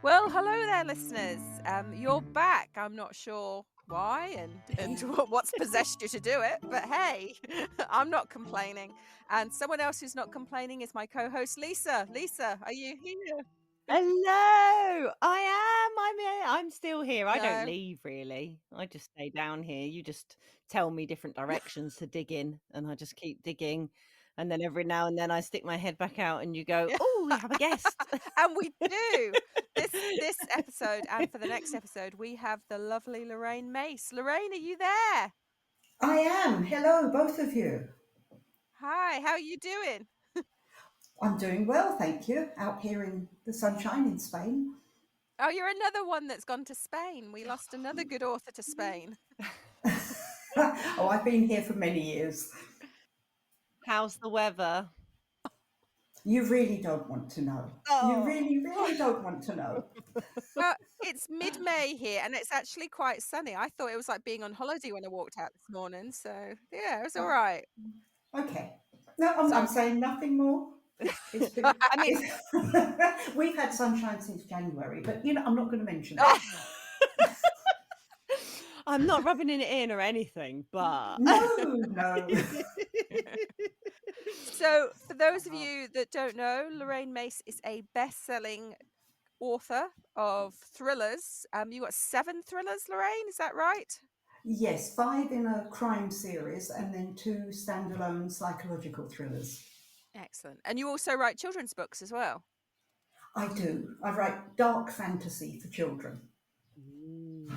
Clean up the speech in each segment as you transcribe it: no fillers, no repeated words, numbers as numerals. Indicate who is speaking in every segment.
Speaker 1: Well, hello there, listeners. You're back. I'm not sure why and what's possessed you to do it, but hey, I'm not complaining. And someone else who's not complaining is my co-host Lisa. Lisa, are you here?
Speaker 2: Hello, I am. I'm here. I'm still here. I don't
Speaker 1: No.
Speaker 2: leave really. I just stay down here. You just tell me different directions to dig in, and I just keep digging. And then every now and then I stick my head back out, and you go,
Speaker 1: Yeah.
Speaker 2: "Oh, we have a guest."
Speaker 1: And we do. This episode and for the next episode, we have the lovely Lorraine Mace. Lorraine, are you there?
Speaker 3: I am. Hello, both of you.
Speaker 1: Hi, how are you doing?
Speaker 3: I'm doing well, thank you. Out here in the sunshine in Spain.
Speaker 1: Oh, you're another one that's gone to Spain. We lost another good author to Spain.
Speaker 3: Oh, I've been here for many years.
Speaker 2: How's the weather?
Speaker 3: You really don't want to know. You
Speaker 2: Oh,
Speaker 3: really, really don't want to know.
Speaker 1: Well, it's mid-May here, and it's actually quite sunny. I thought it was like being on holiday when I walked out this morning, so yeah, it was all
Speaker 3: Oh,
Speaker 1: right.
Speaker 3: okay. No, I'm
Speaker 1: So,
Speaker 3: saying nothing more. It's been,
Speaker 2: I mean,
Speaker 3: we've had sunshine since January, but I'm not going to mention
Speaker 1: oh,
Speaker 3: that.
Speaker 2: I'm not rubbing it in or anything, but
Speaker 3: No, no.
Speaker 1: so for those of you that don't know, Lorraine Mace is a best-selling author of thrillers. You got 7 thrillers, Lorraine, is that right?
Speaker 3: Yes, 5 in a crime series and then 2 standalone psychological thrillers.
Speaker 1: Excellent. And you also write children's books as well.
Speaker 3: I do. I write dark fantasy for children.
Speaker 2: Ooh.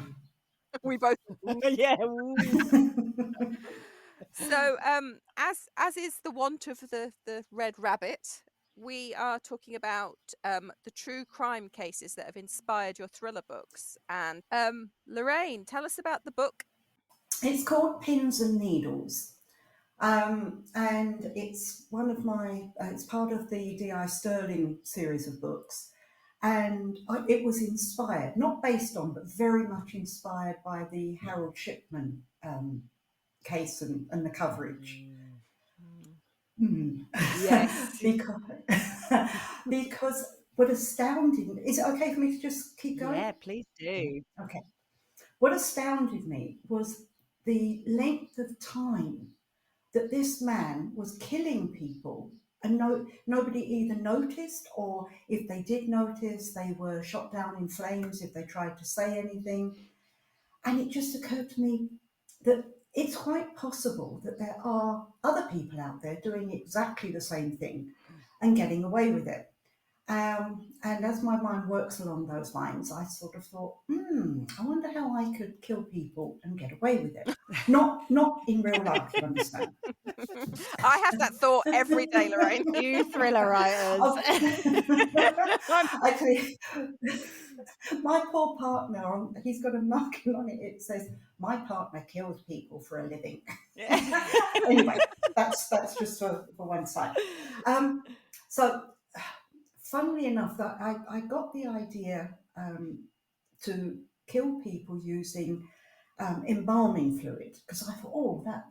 Speaker 1: We both.
Speaker 2: Yeah. Ooh.
Speaker 1: So, as is the wont of the Red Rabbit, we are talking about the true crime cases that have inspired your thriller books. And Lorraine, tell us about the book.
Speaker 3: It's called Pins and Needles. And it's one of it's part of the D.I. Sterling series of books. And it was inspired, not based on, but very much inspired by the Harold Shipman case and the coverage. Mm.
Speaker 1: Yes.
Speaker 3: because, because what astounding, is it okay for me to just keep going?
Speaker 2: Yeah, please do.
Speaker 3: Okay. What astounded me was the length of time that this man was killing people, and nobody either noticed, or if they did notice, they were shot down in flames if they tried to say anything. And it just occurred to me that it's quite possible that there are other people out there doing exactly the same thing and getting away with it. And as my mind works along those lines, I sort of thought, I wonder how I could kill people and get away with it. Not in real life, you understand.
Speaker 1: I have that thought every day, Lorraine.
Speaker 2: You thriller writers.
Speaker 3: Oh, actually, my poor partner, he's got a marking on it. It says, "My partner kills people for a living." Anyway, that's just for one side. So, funnily enough, that I got the idea to kill people using embalming fluid, because I thought, oh, that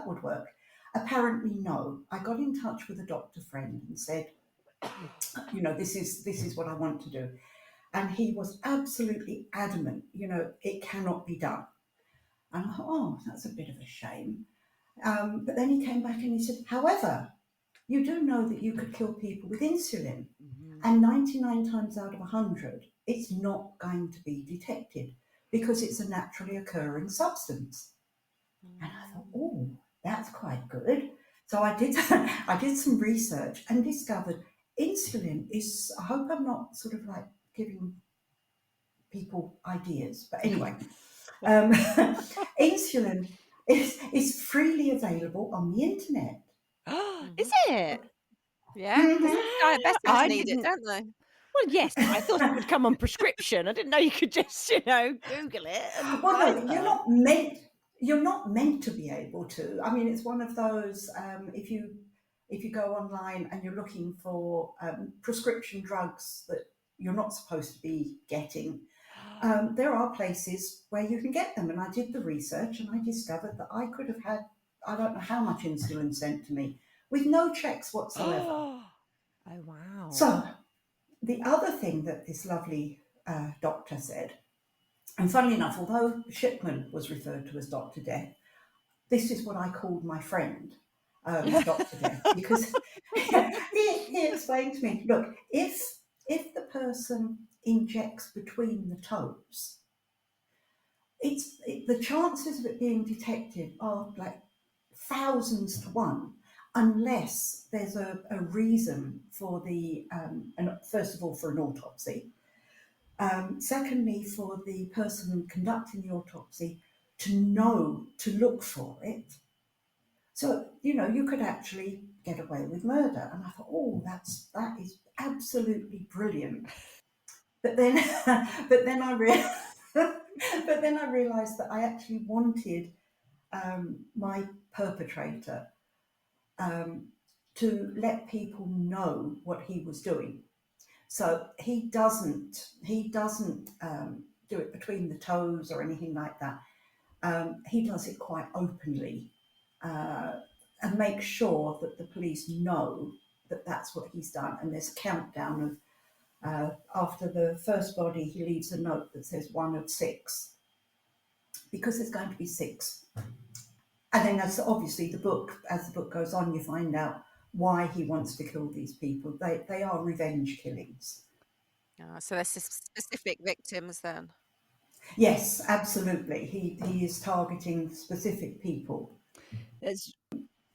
Speaker 3: would work. Apparently, no. I got in touch with a doctor friend and said, this is what I want to do, and he was absolutely adamant. It cannot be done. And I thought, oh, that's a bit of a shame. But then he came back and he said, however, you do know that you could kill people with insulin, and 99 times out of 100, it's not going to be detected because it's a naturally occurring substance. And I thought, oh, that's quite good. So I did I did some research and discovered insulin is, I hope I'm not sort of like giving people ideas, but anyway, insulin is freely available on the internet.
Speaker 2: Is it?
Speaker 1: Yeah, because
Speaker 3: Mhm.
Speaker 1: diabetics
Speaker 2: I
Speaker 1: need it,
Speaker 2: didn't.
Speaker 1: don't they?
Speaker 2: Well, yes, but I thought it would come on prescription. I didn't know you could just, Google it and
Speaker 3: Well,
Speaker 2: buy
Speaker 3: no,
Speaker 2: some.
Speaker 3: you're not meant to be able to. I mean, it's one of those. If you go online and you're looking for prescription drugs that you're not supposed to be getting, there are places where you can get them. And I did the research and I discovered that I could have had, I don't know how much insulin sent to me with no checks whatsoever.
Speaker 2: Oh, wow.
Speaker 3: So the other thing that this lovely doctor said, and funnily enough, although Shipman was referred to as Dr. Death, this is what I called my friend, Dr. Death, because he explained to me, look, if the person injects between the toes, the chances of it being detected are like thousands to one, unless there's a reason for the, and first of all, for an autopsy. Secondly, for the person conducting the autopsy to know to look for it. So, you could actually get away with murder. And I thought, oh, that is absolutely brilliant. But then, but then I realized that I actually wanted my perpetrator to let people know what he was doing. So he doesn't do it between the toes or anything like that. He does it quite openly and makes sure that the police know that that's what he's done. And there's a countdown of after the first body, he leaves a note that says 1 of 6, because there's going to be 6. And then that's obviously the book. As the book goes on, you find out why he wants to kill these people. They are revenge killings.
Speaker 1: So there's specific victims then.
Speaker 3: Yes, absolutely. He is targeting specific people.
Speaker 2: It's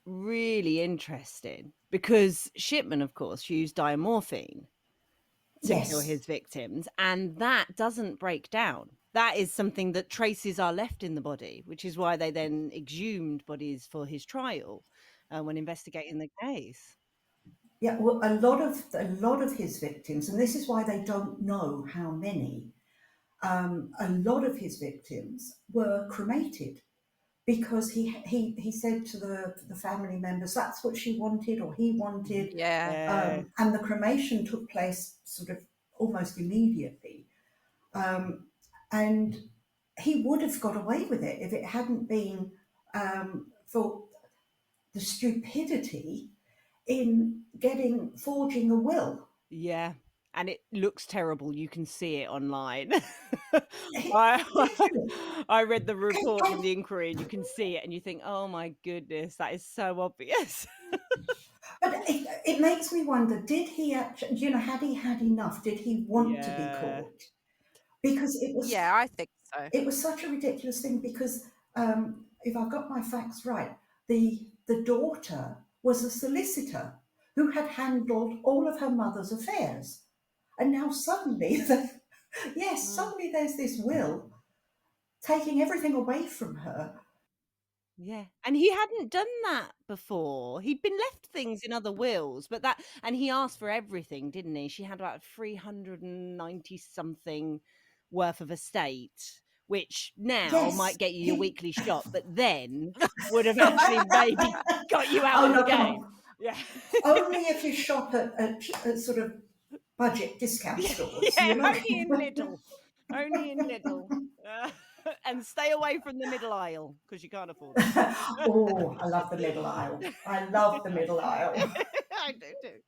Speaker 2: really interesting because Shipman, of course, used diamorphine to kill his victims, and that doesn't break down. That is something that traces are left in the body, which is why they then exhumed bodies for his trial when investigating the case.
Speaker 3: Yeah, well, a lot of his victims, and this is why they don't know how many. A lot of his victims were cremated because he said to the family members that's what she wanted or he wanted.
Speaker 1: Yeah.
Speaker 3: And the cremation took place sort of almost immediately. And he would have got away with it if it hadn't been for the stupidity in forging a will.
Speaker 2: Yeah. And it looks terrible. You can see it online.
Speaker 3: Literally.
Speaker 2: I read the report from the inquiry and you can see it and you think, oh my goodness, that is so obvious.
Speaker 3: But it makes me wonder, did he actually, had he had enough? Did he want to be caught? Because it was...
Speaker 1: Yeah, I think so.
Speaker 3: It was such a ridiculous thing because if I've got my facts right, the daughter was a solicitor who had handled all of her mother's affairs. And now suddenly, suddenly there's this will taking everything away from her.
Speaker 2: Yeah. And he hadn't done that before. He'd been left things in other wills, and he asked for everything, didn't he? She had about 390 something worth of estate, which now might get you your weekly shop, but then would have actually maybe got you out of the game. Yeah.
Speaker 3: Only if you shop at sort of budget discount stores.
Speaker 2: Yeah, only in Lidl. Only in Lidl. And stay away from the middle aisle because you can't afford it.
Speaker 3: Oh, I love the middle aisle. I love the middle aisle.
Speaker 2: I do too.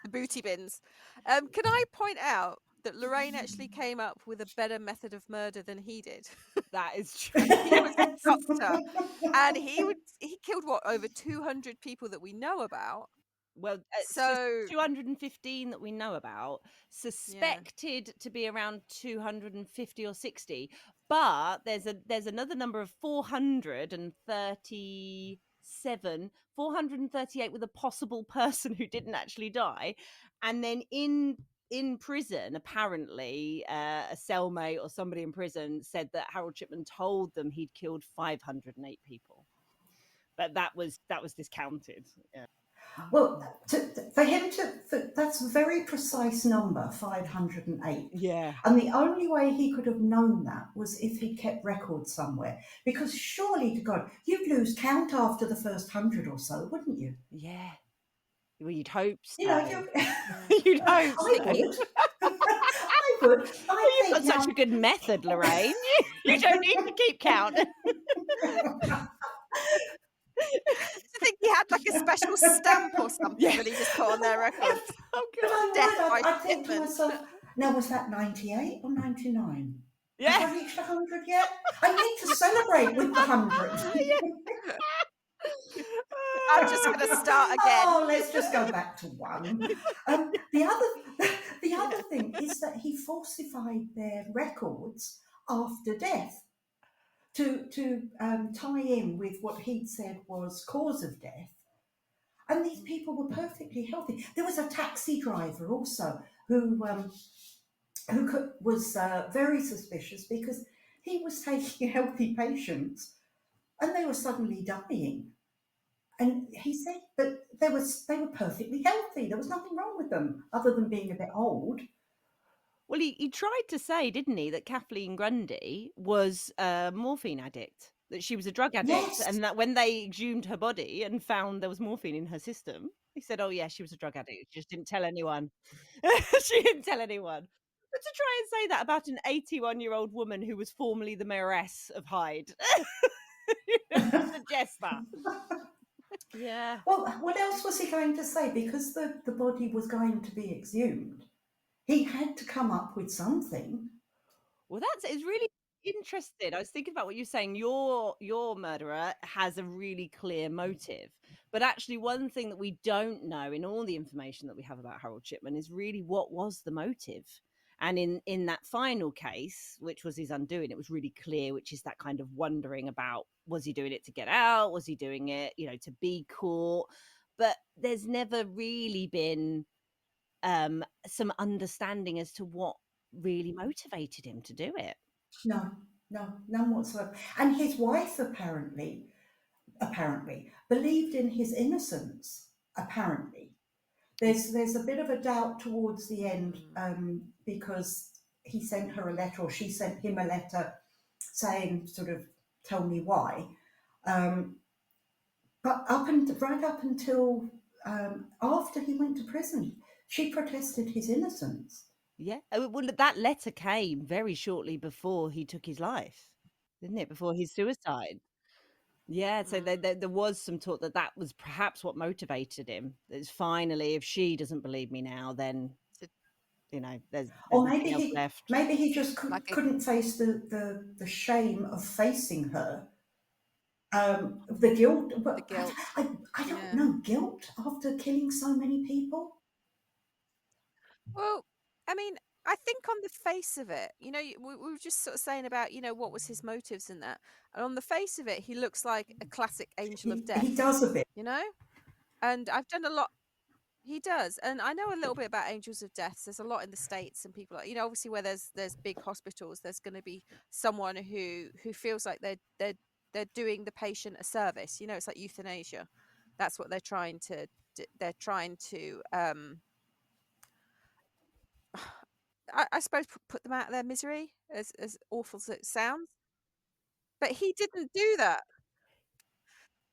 Speaker 1: The booty bins. Can I point out that Lorraine actually came up with a better method of murder than he did?
Speaker 2: That is true.
Speaker 1: He was a doctor, and he killed over 200 people that we know about.
Speaker 2: Well,
Speaker 1: so
Speaker 2: 215 that we know about, suspected to be around 250 or 60, but there's another number of 438 with a possible person who didn't actually die, and then in prison, apparently, a cellmate or somebody in prison said that Harold Shipman told them he'd killed 508 people, but that was discounted. Yeah.
Speaker 3: Well, for him that's a very precise number, 508.
Speaker 2: Yeah.
Speaker 3: And the only way he could have known that was if he kept records somewhere. Because surely to God, you'd lose count after the first 100 or so, wouldn't you?
Speaker 2: Yeah. Well, you'd hope so.
Speaker 3: You'd
Speaker 2: hope so.
Speaker 3: I would.
Speaker 2: You've got such a good method, Lorraine. You don't need to keep count.
Speaker 1: I think he had like a special stamp or something that he just put on their records.
Speaker 2: Oh
Speaker 3: But
Speaker 2: God.
Speaker 1: Death by
Speaker 3: I think to
Speaker 1: Shipman.
Speaker 3: myself, now was that 98 or 99? Have
Speaker 2: Yeah.
Speaker 3: I reached 100 yet? I need to celebrate with the 100.
Speaker 1: I'm just going to start again.
Speaker 3: Oh, let's just go back to one. The other, the
Speaker 1: Yeah.
Speaker 3: other thing is that he falsified their records after death to tie in with what he'd said was cause of death. And these people were perfectly healthy. There was a taxi driver also who was very suspicious because he was taking healthy patients and they were suddenly dying. And he said that they were perfectly healthy. There was nothing wrong with them other than being a bit old.
Speaker 2: Well, he tried to say, didn't he, that Kathleen Grundy was a morphine addict, that she was a drug addict,
Speaker 3: Yes.
Speaker 2: and that when they exhumed her body and found there was morphine in her system, he said, "Oh yeah, she was a drug addict. She just didn't tell anyone." She didn't tell anyone. But to try and say that about an 81-year-old woman who was formerly the mayoress of Hyde, to suggest that. Yeah.
Speaker 3: Well, what else was he going to say? Because the body was going to be exhumed, he had to come up with something.
Speaker 2: Well, it's really interesting. I was thinking about what you're saying. Your murderer has a really clear motive, but actually, one thing that we don't know in all the information that we have about Harold Shipman is really what was the motive. And in that final case, which was his undoing, it was really clear, which is that kind of wondering about, was he doing it to get out? Was he doing it, to be caught? But there's never really been some understanding as to what really motivated him to do it.
Speaker 3: No, no, none whatsoever. And his wife apparently believed in his innocence. Apparently, there's a bit of a doubt towards the end because he sent her a letter, or she sent him a letter saying, sort of, tell me why. But right up until after he went to prison, she protested his innocence.
Speaker 2: Yeah. Well, that letter came very shortly before he took his life, didn't it? Before his suicide. Yeah. So there was some talk that that was perhaps what motivated him. It's finally, if she doesn't believe me now, then there's
Speaker 3: Or
Speaker 2: nothing else left.
Speaker 3: maybe he just
Speaker 1: Like a,
Speaker 3: couldn't face the shame of facing her. The guilt,
Speaker 1: the
Speaker 3: but
Speaker 1: guilt.
Speaker 3: I don't
Speaker 1: Yeah.
Speaker 3: know, guilt after killing so many people.
Speaker 1: Well, I mean, I think on the face of it, we were just sort of saying about, what was his motives in that. And on the face of it, he looks like a classic angel of
Speaker 3: He
Speaker 1: death,
Speaker 3: does a bit.
Speaker 1: And I've done a lot. He does, and I know a little bit about angels of death. There's a lot in the States, and people, obviously where there's big hospitals, there's going to be someone who feels like they're doing the patient a service. It's like euthanasia. That's what they're trying to. They're trying to. I suppose put them out of their misery, as awful as it sounds. But he didn't do that.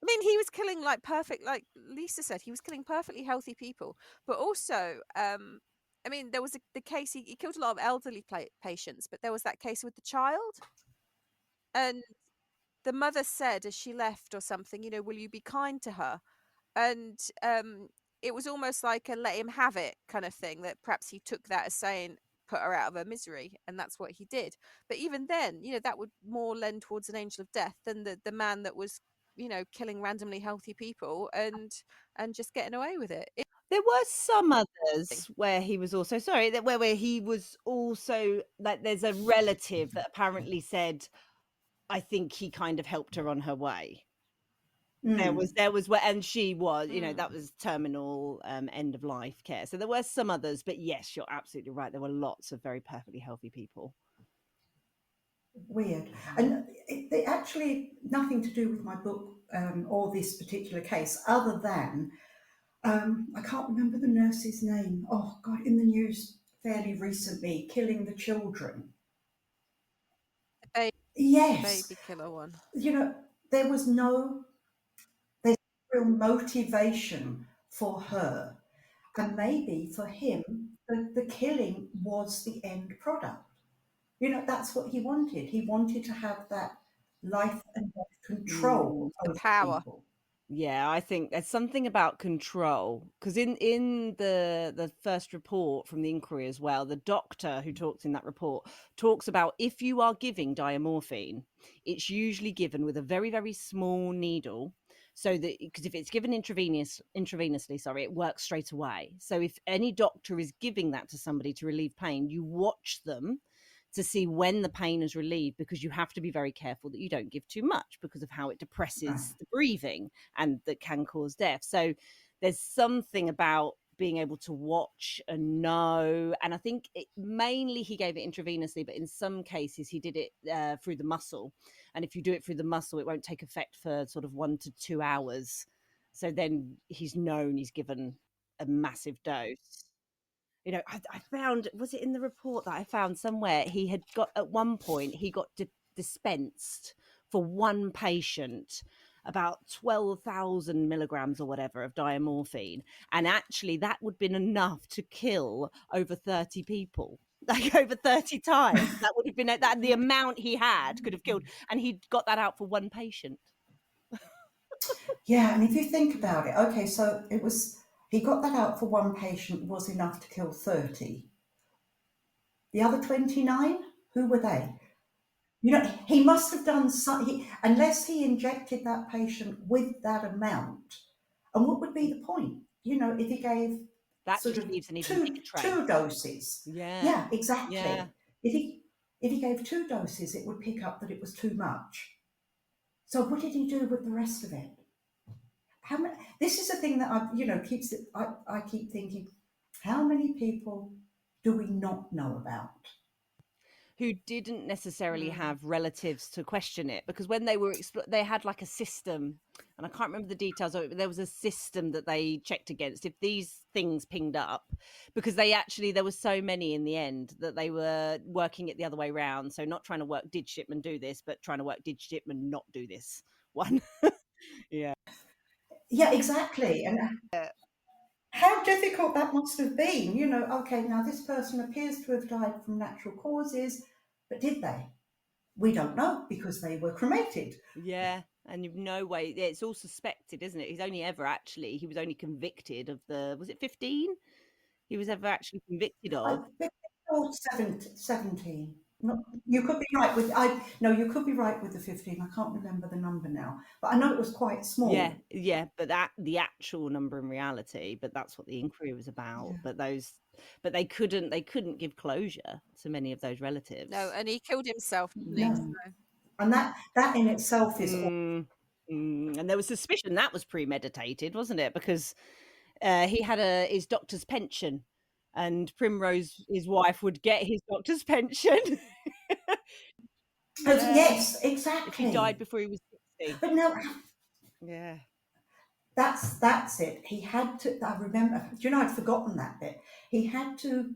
Speaker 1: I mean, he was killing like perfect, like Lisa said, he was killing perfectly healthy people. But also, I mean, there was the case, he killed a lot of elderly patients, but there was that case with the child. And the mother said as she left or something, will you be kind to her? And it was almost like a let him have it kind of thing, that perhaps he took that as saying, put her out of her misery, and that's what he did. But even then, that would more lend towards an angel of death than the man that was, killing randomly healthy people and just getting away with it.
Speaker 2: There were some others where he was also where he was also, like, there's a relative that apparently said, I think he kind of helped her on her way. There was where, and she was, that was terminal, end of life care. So there were some others, but yes, you're absolutely right. There were lots of very perfectly healthy people.
Speaker 3: Weird. And it actually nothing to do with my book or this particular case, other than I can't remember the nurse's name. Oh God, in the news fairly recently, killing the children.
Speaker 1: The
Speaker 3: Yes,
Speaker 1: baby killer one.
Speaker 3: there was no real motivation for her, and maybe for him, the killing was the end product. That's what he wanted. He wanted to have that life and death control
Speaker 2: Mm.
Speaker 1: The
Speaker 3: over
Speaker 1: power.
Speaker 3: people.
Speaker 2: Yeah, I think there's something about control, because in the first report from the inquiry as well, the doctor who talks in that report talks about if you are giving diamorphine, it's usually given with a very, very small needle, so that because if it's given intravenously, sorry, it works straight away. So if any doctor is giving that to somebody to relieve pain, you watch them to see when the pain is relieved, because you have to be very careful that you don't give too much because of how it depresses the breathing and that can cause death. So there's something about being able to watch and know. And I think mainly he gave it intravenously, but in some cases he did it through the muscle. And if you do it through the muscle, it won't take effect for sort of 1 to 2 hours. So then he's known he's given a massive dose. I found, was it in the report that I found somewhere, he had got, at one point, he got dispensed for one patient about 12,000 milligrams or whatever of diamorphine. And actually, that would have been enough to kill over 30 people. Like over 30 times. That would have been that the amount he had could have killed. And he got that out for one patient.
Speaker 3: Yeah, and if you think about it, okay, so he got that out for one patient was enough to kill 30. The other 29, who were they? He must have done something, unless he injected that patient with that amount. And what would be the point? If he gave
Speaker 2: That
Speaker 3: sort
Speaker 2: just
Speaker 3: of
Speaker 2: leaves an even
Speaker 3: two
Speaker 2: bigger
Speaker 3: two
Speaker 2: trace.
Speaker 3: doses.
Speaker 2: Yeah.
Speaker 3: Yeah, exactly.
Speaker 2: Yeah.
Speaker 3: If he gave 2 doses, it would pick up that it was too much. So what did he do with the rest of it? How many? This is a thing that I keep thinking, how many people do we not know about?
Speaker 2: Who didn't necessarily have relatives to question it, because when they were they had like a system, and I can't remember the details of it, but there was a system that they checked against if these things pinged up, because there was so many in the end that they were working it the other way around. So not trying to work, did Shipman do this, but trying to work, did Shipman not do this one. Yeah.
Speaker 3: Yeah, exactly. And how difficult that must have been. Okay, now this person appears to have died from natural causes, but did they? We don't know because they were cremated.
Speaker 2: Yeah, and you've no way. It's all suspected, isn't it? He was only convicted of was it 15? He was ever actually convicted
Speaker 3: I
Speaker 2: of.
Speaker 3: think or 17. No, you could be right with no, you could be right with the 15. I can't remember the number now, but I know it was quite
Speaker 2: Yeah,
Speaker 3: small.
Speaker 2: yeah, but the actual number in reality, but that's what the inquiry was about.
Speaker 3: Yeah.
Speaker 2: But they couldn't give closure to many of those relatives.
Speaker 1: No, and he killed himself, didn't he?
Speaker 3: No.
Speaker 1: So.
Speaker 3: And that in itself is
Speaker 2: And there was suspicion that was premeditated, wasn't it? Because he had his doctor's pension, and Primrose, his wife, would get his doctor's pension. Yeah,
Speaker 3: yes,
Speaker 2: if he died
Speaker 3: exactly.
Speaker 2: before he was 60.
Speaker 3: But no,
Speaker 2: Yeah.
Speaker 3: that's it. He had to. I remember. I'd forgotten that bit. He had to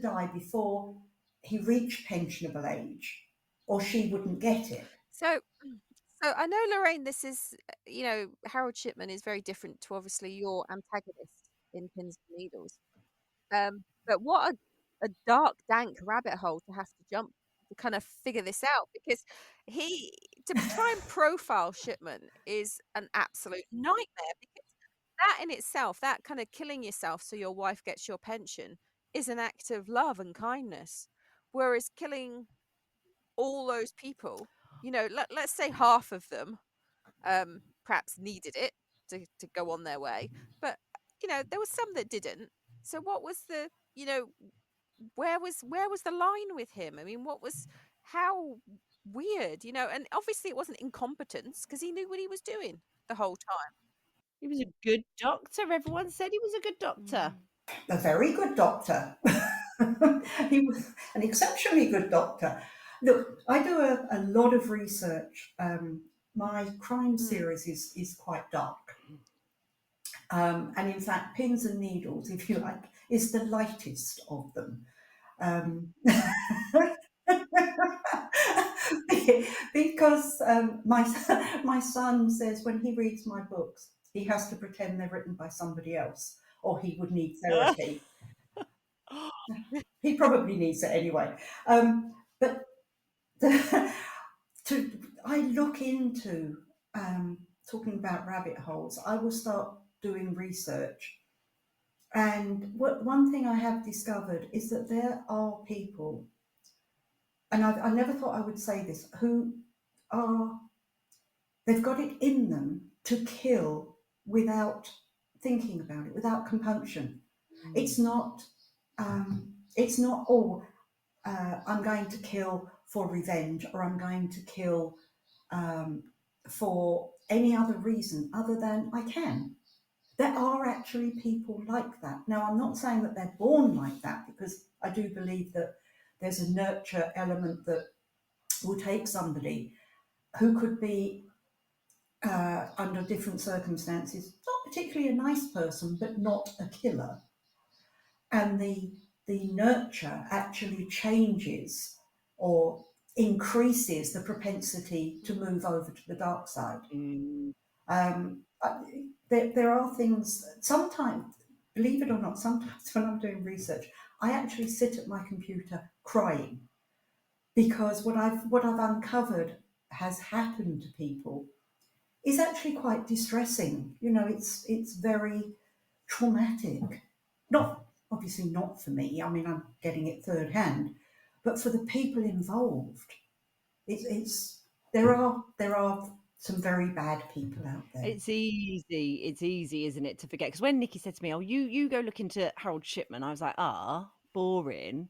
Speaker 3: die before he reached pensionable age, or she wouldn't get it.
Speaker 1: So, so I know, Lorraine, this is, Harold Shipman is very different to obviously your antagonist in Pins and Needles. But what a dark, dank rabbit hole to have to jump to kind of figure this out, because to try and profile Shipman is an absolute nightmare, because that in itself, that kind of killing yourself so your wife gets your pension, is an act of love and kindness. Whereas killing all those people, let's say half of them perhaps needed it to go on their way, but there was some that didn't. So what was where was the line with him? I mean, how weird, and obviously it wasn't incompetence, because he knew what he was doing the whole time.
Speaker 2: He was a good doctor. Everyone said he was a good doctor.
Speaker 3: A very good doctor. He was an exceptionally good doctor. Look, I do a lot of research. My crime series is quite dark. And in fact, Pins and Needles, if you like, is the lightest of them. Because my son says when he reads my books, he has to pretend they're written by somebody else, or he would need therapy. He probably needs it anyway. But I look into talking about rabbit holes, I will start doing research. And one thing I have discovered is that there are people, and I never thought I would say this, who are, they've got it in them to kill without thinking about it, without compunction. It's not, it's not, oh, I'm going to kill for revenge, or I'm going to kill um, for any other reason other than I can. There are actually people like that. Now, I'm not saying that they're born like that, because I do believe that there's a nurture element that will take somebody who could be, under different circumstances, not particularly a nice person, but not a killer. And the nurture actually changes or increases the propensity to move over to the dark side. Um, there are things, sometimes, believe it or not, sometimes when I'm doing research, I actually sit at my computer crying, because what I've uncovered has happened to people is actually quite distressing. You know, it's very traumatic. Not obviously not for me. I mean, I'm getting it third hand, but for the people involved, it's there are some very bad people out there.
Speaker 2: It's easy, isn't it, to forget? Because when Nicky said to me, "Oh, you go look into Harold Shipman," I was like, boring.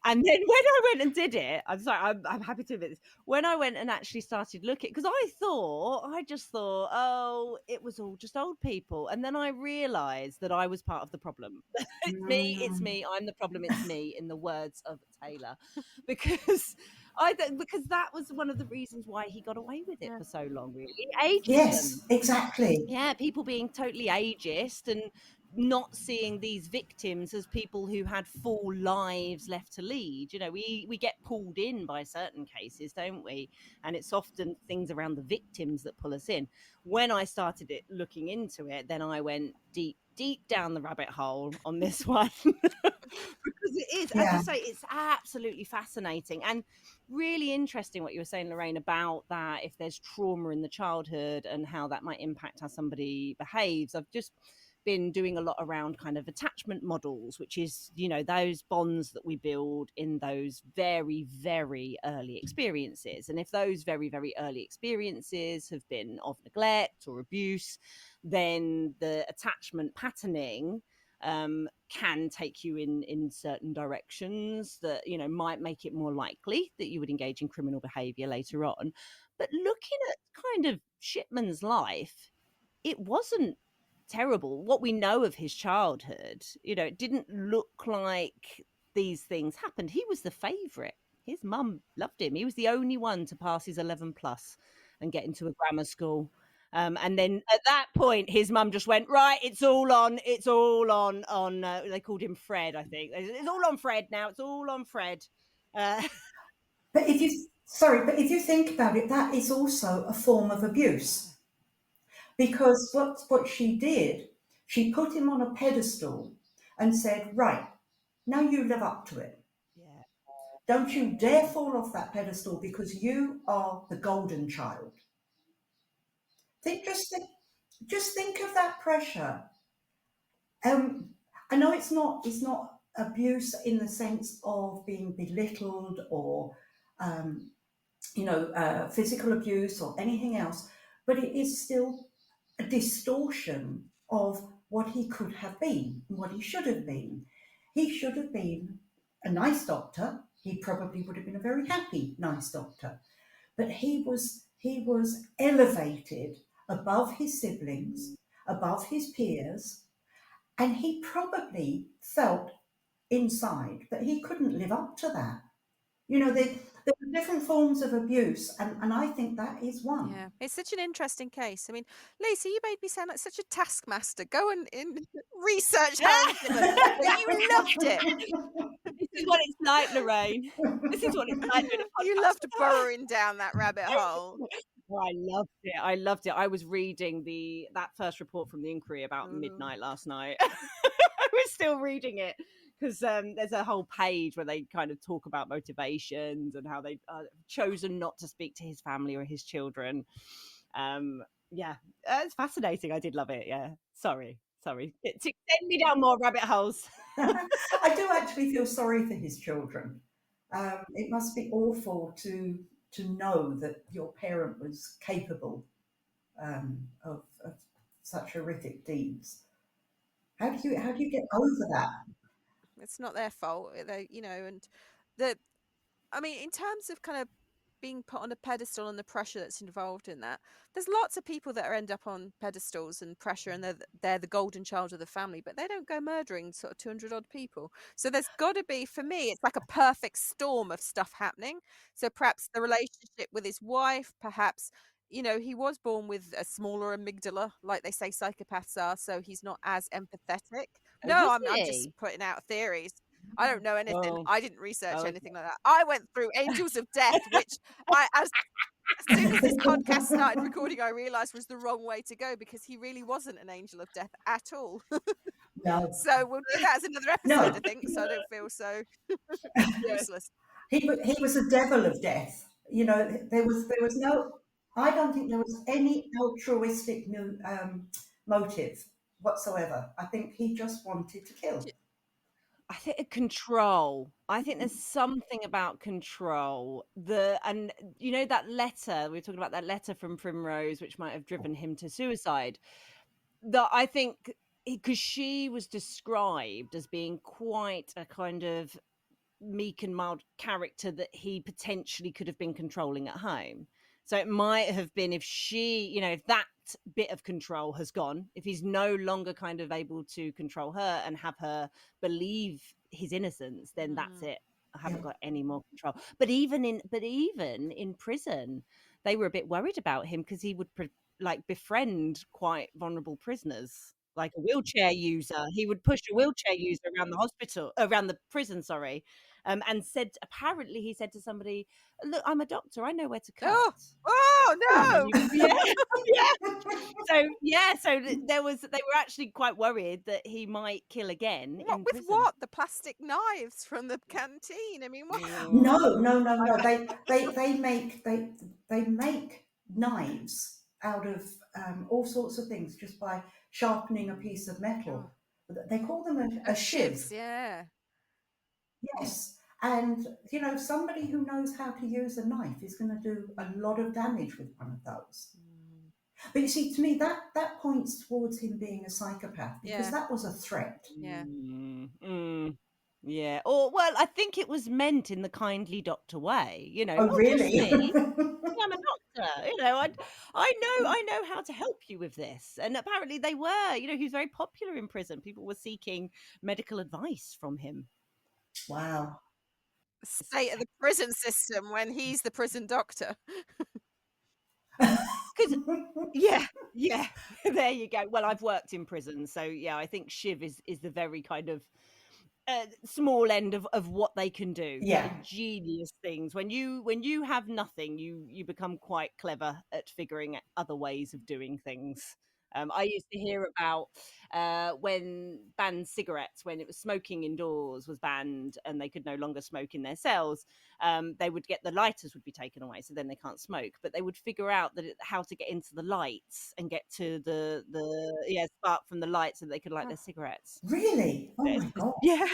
Speaker 2: And then when I went and did it, I'm sorry, I'm happy to admit this. When I went and actually started looking, because I just thought, oh, it was all just old people. And then I realized that I was part of the problem. It's
Speaker 3: Mm.
Speaker 2: me, I'm the problem, it's me, in the words of Taylor. Because because that was one of the reasons why he got away with it
Speaker 1: Yeah.
Speaker 2: for so long, really. Ageism.
Speaker 3: Yes, exactly.
Speaker 2: Yeah, people being totally ageist and not seeing these victims as people who had full lives left to lead. You know, we get pulled in by certain cases, don't we? And it's often things around the victims that pull us in. When I started looking into it, then I went deep down the rabbit hole on this one. Because it is, as you
Speaker 3: Yeah,
Speaker 2: say, it's absolutely fascinating and really interesting what you were saying, Lorraine, about that, if there's trauma in the childhood and how that might impact how somebody behaves. I've just been doing a lot around kind of attachment models, which is, you know, those bonds that we build in those very, very early experiences. And if those very, very early experiences have been of neglect or abuse, then the attachment patterning can take you in certain directions that, you know, might make it more likely that you would engage in criminal behavior later on. But looking at kind of Shipman's life, it wasn't terrible. What we know of his childhood, you know, it didn't look like these things happened. He was the favorite. His mum loved him. He was the only one to pass his 11 plus and get into a grammar school. And then at that point, his mum just went, right, it's all on. It's all on. They called him Fred, I think. It's all on Fred now. It's all on Fred. Uh,
Speaker 3: but if you think about it, that is also a form of abuse, because what she did, she put him on a pedestal and said, right, now you live up to it.
Speaker 2: yeah.
Speaker 3: Don't you dare fall off that pedestal, because you are the golden child. Think, just think of that pressure. I know it's not abuse in the sense of being belittled, or um, physical abuse or anything else, but it is still a distortion of what he could have been and what he should have been. He should have been a nice doctor. He probably would have been a very happy, nice doctor. But he was elevated above his siblings, above his peers, and he probably felt inside that he couldn't live up to that. You know, there are different forms of abuse, and I think that is one.
Speaker 1: Yeah, it's such an interesting case. I mean, Lisa, you made me sound like such a taskmaster. Go and research Harold Shipman, but you loved it.
Speaker 2: This is what it's like, Lorraine. This is what it's like doing a
Speaker 1: You
Speaker 2: podcast.
Speaker 1: loved burrowing down that rabbit hole.
Speaker 2: Oh, I loved it. I loved it. I was reading that first report from the inquiry about
Speaker 1: Ooh.
Speaker 2: midnight last night. I was still reading it because there's a whole page where they kind of talk about motivations and how they chosen not to speak to his family or his children. Yeah, it's fascinating. I did love it. Yeah, sorry. To send me down more rabbit holes.
Speaker 3: I do actually feel sorry for his children. It must be awful to know that your parent was capable of such horrific deeds. How do you get over that?
Speaker 1: It's not their fault. They, you know, and the I mean, in terms of kind of being put on a pedestal and the pressure that's involved in that, there's lots of people that are end up on pedestals and pressure, and they're the golden child of the family, but they don't go murdering sort of 200 odd people. So there's got to be, for me, it's like a perfect storm of stuff happening. So perhaps the relationship with his wife, perhaps. You know, he was born with a smaller amygdala, like they say psychopaths are, so he's not as empathetic.
Speaker 2: Oh,
Speaker 1: No,
Speaker 2: was
Speaker 1: I'm just
Speaker 2: he?
Speaker 1: putting out theories. I don't know anything.
Speaker 2: Oh,
Speaker 1: I didn't research
Speaker 2: okay.
Speaker 1: anything like that. I went through Angels of Death, which as soon as this podcast started recording, I realized was the wrong way to go, because he really wasn't an angel of death at all.
Speaker 3: No,
Speaker 1: So we'll do that as another episode, I
Speaker 3: no.
Speaker 1: think, so I don't feel so
Speaker 2: Yeah.
Speaker 1: useless.
Speaker 3: He was a devil of death. You know, there was no. I don't think there was any altruistic motive whatsoever. I think he just wanted to kill.
Speaker 2: I think control. I think there's something about control. And you know that letter we were talking about, that letter from Primrose, which might have driven him to suicide. That I think because she was described as being quite a kind of meek and mild character that he potentially could have been controlling at home. So it might have been, if she, you know, if that bit of control has gone, if he's no longer kind of able to control her and have her believe his innocence, then that's it. I
Speaker 3: Yeah.
Speaker 2: haven't got any more control. But even in prison, they were a bit worried about him because he would like befriend quite vulnerable prisoners, like a wheelchair user. He would push a wheelchair user around the prison, sorry. And apparently he said to somebody, "Look, I'm a doctor. I know where to cut."
Speaker 1: Oh
Speaker 2: And then
Speaker 1: no!
Speaker 2: yeah, there was. They were actually quite worried that he might kill again
Speaker 1: What
Speaker 2: in
Speaker 1: with
Speaker 2: prison.
Speaker 1: what? The plastic knives from the canteen. I mean, what?
Speaker 3: No,
Speaker 2: Oh,
Speaker 3: no, no, no. They make knives out of all sorts of things just by sharpening a piece of
Speaker 1: Oh,
Speaker 3: metal. They call them a shiv.
Speaker 1: shivs, yeah.
Speaker 3: Yes. And you know, somebody who knows how to use a knife is going to do a lot of damage with one of those. But you see, to me, that points towards him being a psychopath, because
Speaker 1: Yeah,
Speaker 3: that was a threat.
Speaker 1: yeah.
Speaker 2: Yeah. Or well, I think it was meant in the kindly doctor way. You know,
Speaker 3: Oh,
Speaker 2: oh, trust
Speaker 3: really?
Speaker 2: me. I'm a doctor. You know, I know how to help you with this. And apparently they were. You know, he was very popular in prison. People were seeking medical advice from him.
Speaker 3: Wow.
Speaker 1: State of the prison system when he's the prison doctor.
Speaker 2: Because yeah, yeah. There you go. Well, I've worked in prison, so yeah, I think Shiv is the very kind of small end of what they can do.
Speaker 3: Yeah.
Speaker 2: Ingenious things. When you have nothing, you become quite clever at figuring out other ways of doing things. I used to hear about when banned cigarettes, when it was smoking indoors was banned and they could no longer smoke in their cells. They would get, the lighters would be taken away, so then they can't smoke. But they would figure out how to get into the lights and get to the spark from the light so that they could light their cigarettes.
Speaker 3: Really? Oh my God.
Speaker 2: Yeah.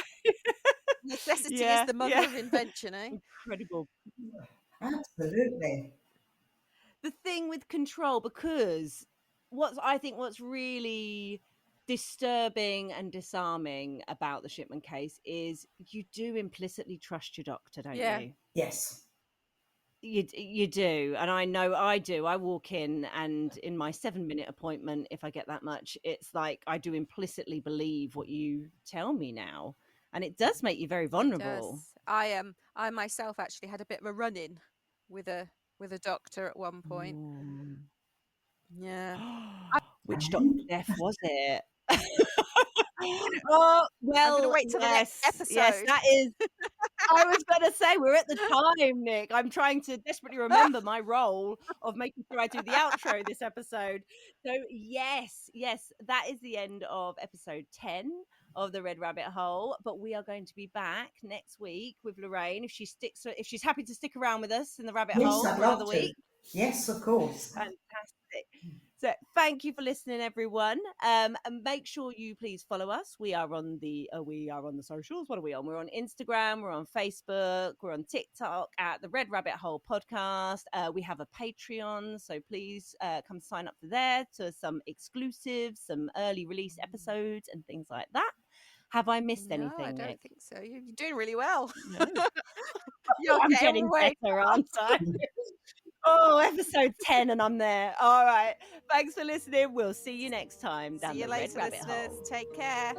Speaker 1: Necessity is
Speaker 2: Yeah,
Speaker 1: the mother of invention, eh?
Speaker 2: incredible.
Speaker 3: Absolutely.
Speaker 2: The thing with control, because what's really disturbing and disarming about the Shipman case is you do implicitly trust your doctor, don't
Speaker 1: Yeah.
Speaker 2: you?
Speaker 3: Yes.
Speaker 2: You do, and I know I do. I walk in, and in my 7-minute appointment, if I get that much, it's like I do implicitly believe what you tell me now, and it does make you very
Speaker 1: It
Speaker 2: vulnerable.
Speaker 1: does. I myself actually had a bit of a run-in with a doctor at one point.
Speaker 2: Mm.
Speaker 1: Yeah.
Speaker 2: Which Dr.
Speaker 3: And
Speaker 2: Death was it? Oh,
Speaker 1: I'm gonna
Speaker 2: well,
Speaker 1: wait till the next
Speaker 2: yes,
Speaker 1: episode.
Speaker 2: that is. I was going to say, we're at the time, Nick. I'm trying to desperately remember my role of making sure I do the outro this episode. So, yes, that is the end of episode 10 of the Red Rabbit Hole. But we are going to be back next week with Lorraine if she's happy to stick around with us in the rabbit
Speaker 3: yes,
Speaker 2: hole
Speaker 3: I'd
Speaker 2: for another
Speaker 3: love to.
Speaker 2: week.
Speaker 3: Yes, of course.
Speaker 2: Fantastic. So thank you for listening, everyone. And make sure you please follow us. We are on the socials. What are we on? We're on Instagram. We're on Facebook. We're on TikTok at the Red Rabbit Hole Podcast. We have a Patreon, so please come sign up for there to some exclusives, some early release episodes, and things like that. Have I missed
Speaker 1: No,
Speaker 2: anything,
Speaker 1: I don't
Speaker 2: Nick?
Speaker 1: think so. You're doing really well.
Speaker 2: No.
Speaker 1: You're
Speaker 2: I'm
Speaker 1: getting
Speaker 2: getting
Speaker 1: way
Speaker 2: better, aren't I? Oh, episode 10 and I'm there. All right. Thanks for listening. We'll see you next time down
Speaker 1: See you
Speaker 2: the Red
Speaker 1: later,
Speaker 2: Rabbit
Speaker 1: listeners.
Speaker 2: Hole.
Speaker 1: Take care.